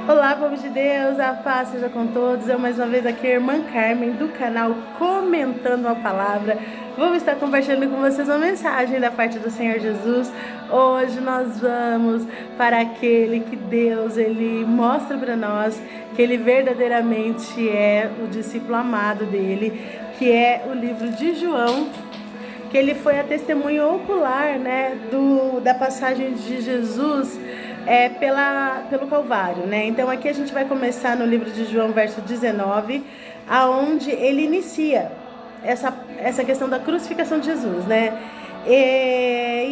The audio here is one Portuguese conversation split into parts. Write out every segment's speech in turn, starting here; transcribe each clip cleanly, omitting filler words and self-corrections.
Olá, povo de Deus, a paz seja com todos. Eu mais uma vez aqui, a irmã Carmen, do canal Comentando a Palavra. Vou estar compartilhando com vocês uma mensagem da parte do Senhor Jesus. Hoje nós vamos para aquele que Deus, Ele mostra para nós que Ele verdadeiramente é o discípulo amado dele, que é o livro de João, que ele foi a testemunha ocular, né, da passagem de Jesus pelo Calvário, né? Então aqui a gente vai começar no livro de João, verso 19, aonde ele inicia essa questão da crucificação de Jesus, né?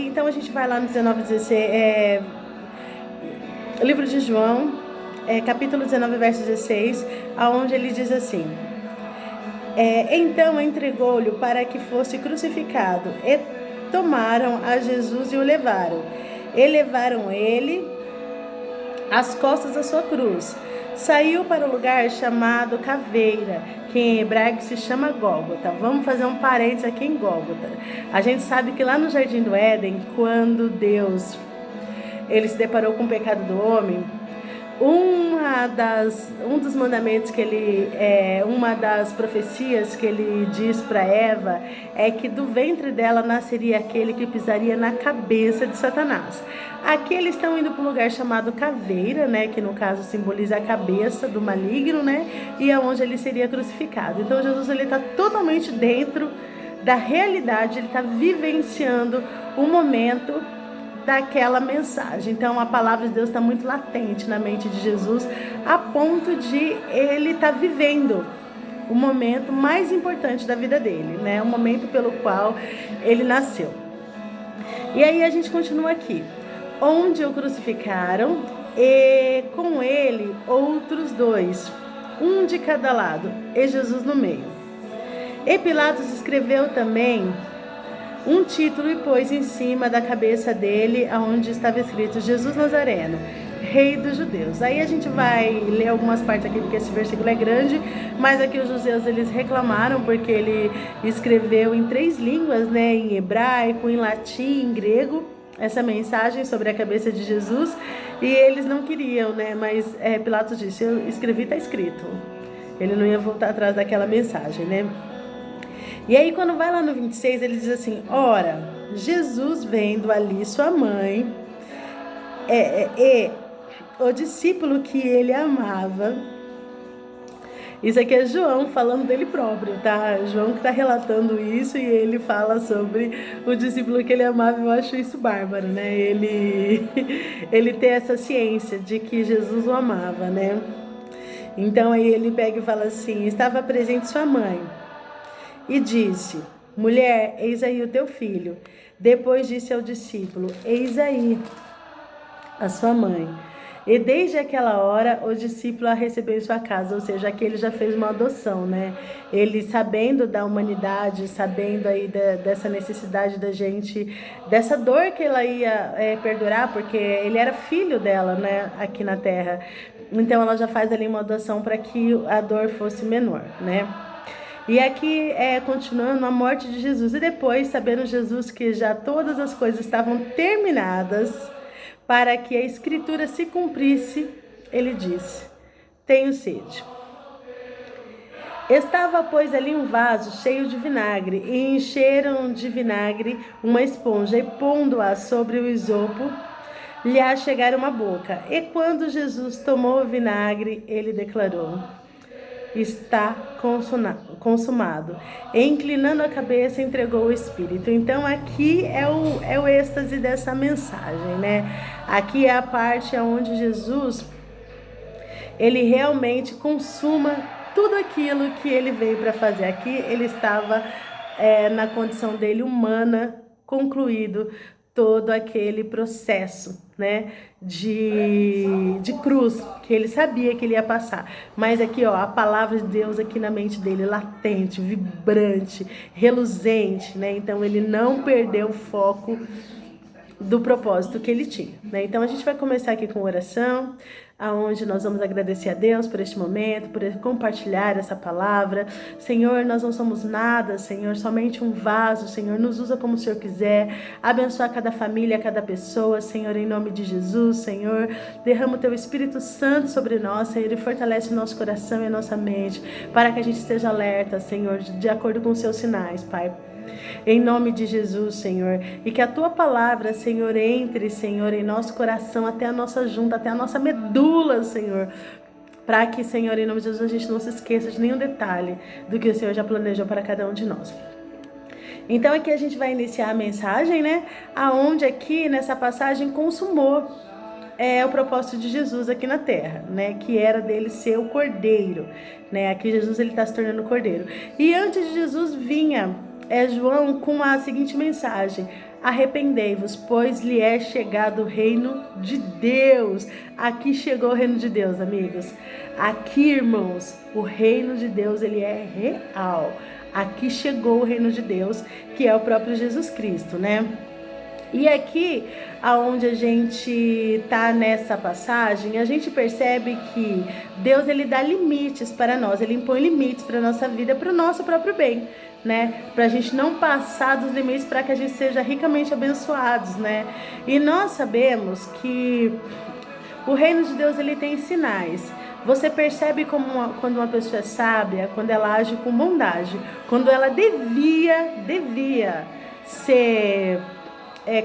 Então a gente vai lá no 19, 16, livro de João, capítulo 19, verso 16, aonde ele diz assim: então entregou-lhe para que fosse crucificado, e tomaram a Jesus e o levaram. E levaram ele às costas da sua cruz. Saiu para o lugar chamado Caveira, que em hebraico se chama Gólgota. Vamos fazer um parênteses aqui em Gólgota. A gente sabe que lá no Jardim do Éden, quando Deus ele se deparou com o pecado do homem, um dos mandamentos que uma das profecias que ele diz para Eva é que do ventre dela nasceria aquele que pisaria na cabeça de Satanás. Aqui eles estão indo para um lugar chamado Caveira, né, que no caso simboliza a cabeça do maligno, né, e é onde ele seria crucificado. Então Jesus ele está totalmente dentro da realidade, ele está vivenciando o momento daquela mensagem. Então a palavra de Deus está muito latente na mente de Jesus, a ponto de ele estar vivendo o momento mais importante da vida dele, né? O momento pelo qual ele nasceu. E aí a gente continua aqui: onde o crucificaram, e com ele outros dois, um de cada lado, e Jesus no meio. E Pilatos escreveu também um título e pôs em cima da cabeça dele, onde estava escrito: Jesus Nazareno, Rei dos Judeus. Aí a gente vai ler algumas partes aqui, porque esse versículo é grande, mas aqui os judeus eles reclamaram porque ele escreveu em 3 línguas, né, em hebraico, em latim, em grego, essa mensagem sobre a cabeça de Jesus, e eles não queriam, né, mas Pilatos disse: eu escrevi, está escrito. Ele não ia voltar atrás daquela mensagem, né? E aí quando vai lá no 26, ele diz assim: ora, Jesus vendo ali sua mãe e o discípulo que ele amava. Isso aqui é João falando dele próprio, tá? João que tá relatando isso, e ele fala sobre o discípulo que ele amava. Eu acho isso bárbaro, né? Ele tem essa ciência de que Jesus o amava, né? Então aí ele pega e fala assim: estava presente sua mãe, e disse: mulher, eis aí o teu filho. Depois disse ao discípulo: eis aí a sua mãe. E desde aquela hora o discípulo a recebeu em sua casa. Ou seja, aqui ele já fez uma adoção, né? Ele, sabendo da humanidade, sabendo aí dessa necessidade da gente, dessa dor que ela ia perdurar, porque ele era filho dela, né, aqui na terra. Então ela já faz ali uma adoção para que a dor fosse menor, né? E aqui continuando a morte de Jesus. E depois, sabendo Jesus que já todas as coisas estavam terminadas, para que a escritura se cumprisse, ele disse: tenho sede. Estava, pois, ali um vaso cheio de vinagre, e encheram de vinagre uma esponja, e pondo-a sobre o isopo, lhe achegaram a boca. E quando Jesus tomou o vinagre, ele declarou: está consumado. E inclinando a cabeça, entregou o Espírito. Então aqui é o êxtase dessa mensagem, né? Aqui é a parte onde Jesus ele realmente consuma tudo aquilo que ele veio para fazer. Aqui ele estava na condição dele humana, concluído todo aquele processo, né, de cruz, que ele sabia que ele ia passar. Mas aqui, ó, a palavra de Deus aqui na mente dele, latente, vibrante, reluzente, né? Então ele não perdeu o foco do propósito que ele tinha, né? Então a gente vai começar aqui com oração, aonde nós vamos agradecer a Deus por este momento, por compartilhar essa palavra. Senhor, nós não somos nada, Senhor, somente um vaso. Senhor, nos usa como o Senhor quiser. Abençoa cada família, cada pessoa, Senhor, em nome de Jesus. Senhor, derrama o Teu Espírito Santo sobre nós, Senhor, e fortalece o nosso coração e a nossa mente, para que a gente esteja alerta, Senhor, de acordo com os Seus sinais, Pai. Em nome de Jesus, Senhor, e que a Tua palavra, Senhor, entre, Senhor, em nosso coração, até a nossa junta, até a nossa medula, Senhor, para que, Senhor, em nome de Jesus, a gente não se esqueça de nenhum detalhe do que o Senhor já planejou para cada um de nós. Então aqui a gente vai iniciar a mensagem, né, aonde aqui nessa passagem consumou o propósito de Jesus aqui na terra, né, que era dele ser o cordeiro, né, aqui Jesus ele está se tornando cordeiro. E antes de Jesus vinha João com a seguinte mensagem: arrependei-vos, pois lhe é chegado o reino de Deus. Aqui chegou o reino de Deus, amigos. Aqui, irmãos, o reino de Deus, ele é real. Aqui chegou o reino de Deus, que é o próprio Jesus Cristo, né? E aqui, aonde a gente tá nessa passagem, a gente percebe que Deus, ele dá limites para nós, ele impõe limites para nossa vida, para o nosso próprio bem, né? Para a gente não passar dos limites, para que a gente seja ricamente abençoados, né? E nós sabemos que o reino de Deus, ele tem sinais. Você percebe quando uma pessoa é sábia, quando ela age com bondade, quando ela devia ser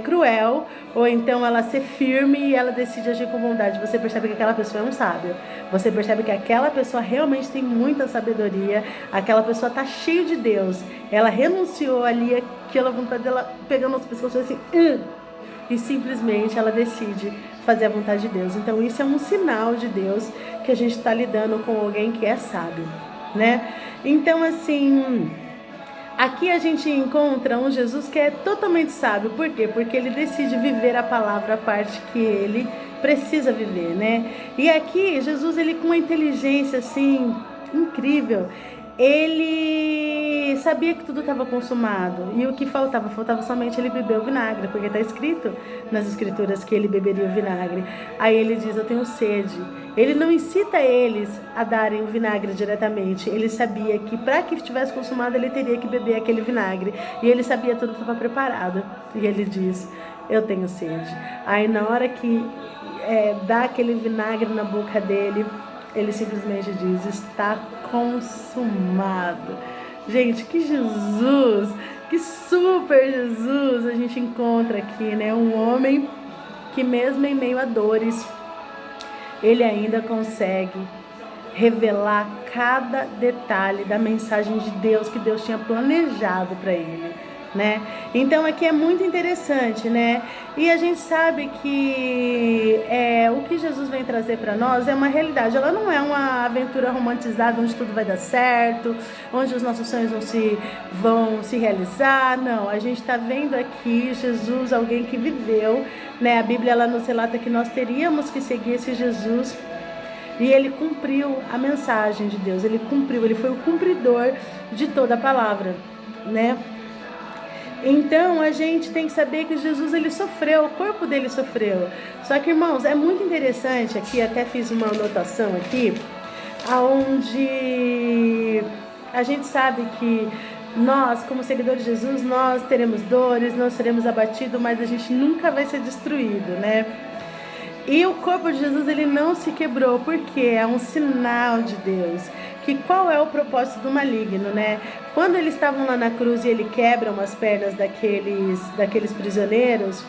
cruel, ou então ela ser firme e ela decide agir com bondade. Você percebe que aquela pessoa é um sábio. Você percebe que aquela pessoa realmente tem muita sabedoria. Aquela pessoa está cheia de Deus. Ela renunciou ali aquela vontade dela, pegando as pessoas assim, e simplesmente ela decide fazer a vontade de Deus. Então isso é um sinal de Deus que a gente está lidando com alguém que é sábio, né? Então assim, aqui a gente encontra um Jesus que é totalmente sábio. Por quê? Porque ele decide viver a palavra, a parte que ele precisa viver, né? E aqui Jesus, ele com uma inteligência assim incrível, ele sabia que tudo estava consumado e o que faltava somente ele beber o vinagre, porque está escrito nas escrituras que ele beberia o vinagre. Aí ele diz: eu tenho sede. Ele não incita eles a darem o vinagre diretamente. Ele sabia que para que estivesse consumado ele teria que beber aquele vinagre, e ele sabia tudo que estava preparado. E ele diz: eu tenho sede. Aí na hora que dá aquele vinagre na boca dele, ele simplesmente diz: está consumado. Gente, que Jesus, que super Jesus a gente encontra aqui, né? Um homem que mesmo em meio a dores, ele ainda consegue revelar cada detalhe da mensagem de Deus que Deus tinha planejado para ele, né? Então aqui é muito interessante, né? E a gente sabe que o que Jesus vem trazer para nós é uma realidade. Ela não é uma aventura romantizada onde tudo vai dar certo, onde os nossos sonhos vão se realizar. Não, a gente está vendo aqui Jesus, alguém que viveu, né? A Bíblia ela nos relata que nós teríamos que seguir esse Jesus. E ele cumpriu a mensagem de Deus, ele foi o cumpridor de toda a palavra, né? Então a gente tem que saber que Jesus, ele sofreu, o corpo dele sofreu. Só que, irmãos, é muito interessante aqui, até fiz uma anotação aqui, aonde a gente sabe que nós, como seguidores de Jesus, nós teremos dores, nós seremos abatidos, mas a gente nunca vai ser destruído, né? E o corpo de Jesus, ele não se quebrou, porque é um sinal de Deus. Que qual é o propósito do maligno, né? Quando eles estavam lá na cruz e ele quebra umas pernas daqueles prisioneiros,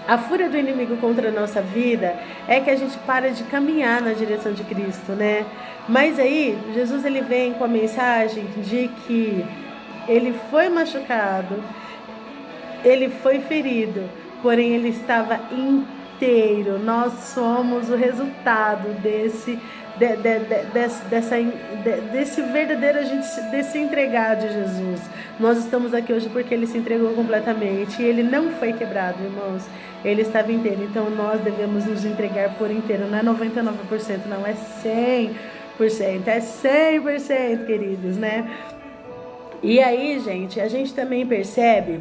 a fúria do inimigo contra a nossa vida é que a gente para de caminhar na direção de Cristo, né? Mas aí, Jesus, ele vem com a mensagem de que ele foi machucado, ele foi ferido, porém ele estava inteiro. Nós somos o resultado desse verdadeiro, desse entregar de Jesus. Nós estamos aqui hoje porque ele se entregou completamente e ele não foi quebrado, irmãos. Ele estava inteiro. Então nós devemos nos entregar por inteiro. Não é 99%, não, é 100%. É 100%, queridos, né? E aí, gente, a gente também percebe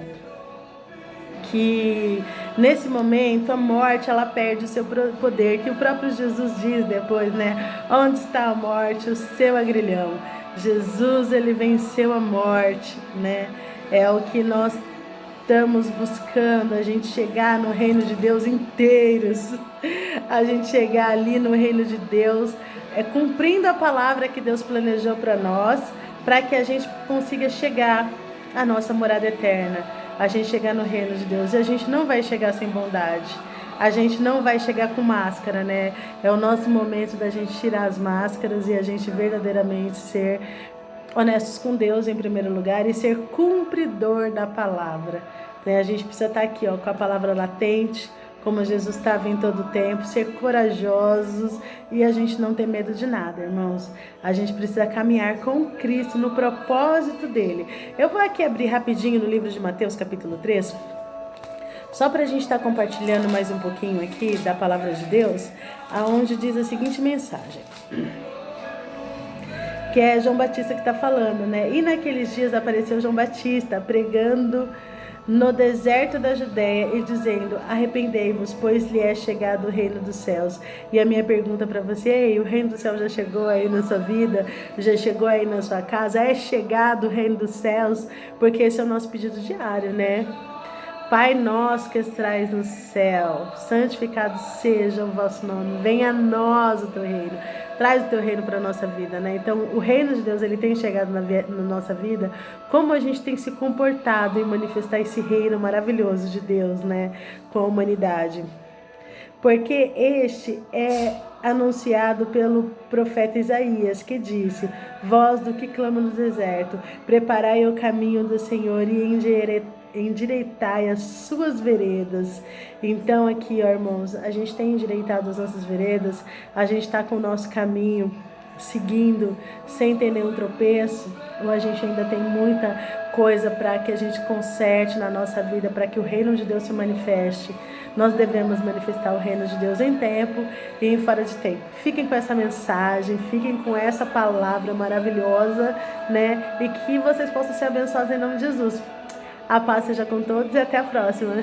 que nesse momento a morte ela perde o seu poder, que o próprio Jesus diz depois, né? Onde está a morte, o seu agrilhão? Jesus, ele venceu a morte, né? É o que nós estamos buscando, a gente chegar no reino de Deus inteiros, a gente chegar ali no reino de Deus, cumprindo a palavra que Deus planejou para nós, para que a gente consiga chegar à nossa morada eterna, a gente chegar no reino de Deus. E a gente não vai chegar sem bondade, a gente não vai chegar com máscara, né? É o nosso momento da gente tirar as máscaras e a gente verdadeiramente ser honestos com Deus em primeiro lugar e ser cumpridor da palavra, né? A gente precisa estar aqui, ó, com a palavra latente, como Jesus estava em todo o tempo, ser corajosos e a gente não ter medo de nada, irmãos. A gente precisa caminhar com Cristo no propósito dele. Eu vou aqui abrir rapidinho no livro de Mateus, capítulo 3, só para a gente estar compartilhando mais um pouquinho aqui da palavra de Deus, aonde diz a seguinte mensagem, que é João Batista que está falando, né? E naqueles dias apareceu João Batista pregando no deserto da Judéia e dizendo: arrependei-vos, pois lhe é chegado o reino dos céus. E a minha pergunta para você é: o reino dos céus já chegou aí na sua vida? Já chegou aí na sua casa? É chegado o reino dos céus? Porque esse é o nosso pedido diário, né? Pai nosso que estrais no céu, santificado seja o vosso nome, venha a nós o teu reino, traz o teu reino para a nossa vida, né? Então o reino de Deus, ele tem chegado na nossa vida, como a gente tem se comportado em manifestar esse reino maravilhoso de Deus, né, com a humanidade. Porque este é anunciado pelo profeta Isaías, que disse: voz do que clama no deserto, preparai o caminho do Senhor e endireitai as suas veredas. Então aqui, ó, irmãos, a gente tem endireitado as nossas veredas, a gente está com o nosso caminho seguindo sem ter nenhum tropeço, ou a gente ainda tem muita coisa para que a gente conserte na nossa vida, para que o reino de Deus se manifeste. Nós devemos manifestar o reino de Deus em tempo e em fora de tempo. Fiquem com essa mensagem, fiquem com essa palavra maravilhosa, né? E que vocês possam ser abençoados em nome de Jesus. A paz seja com todos e até a próxima.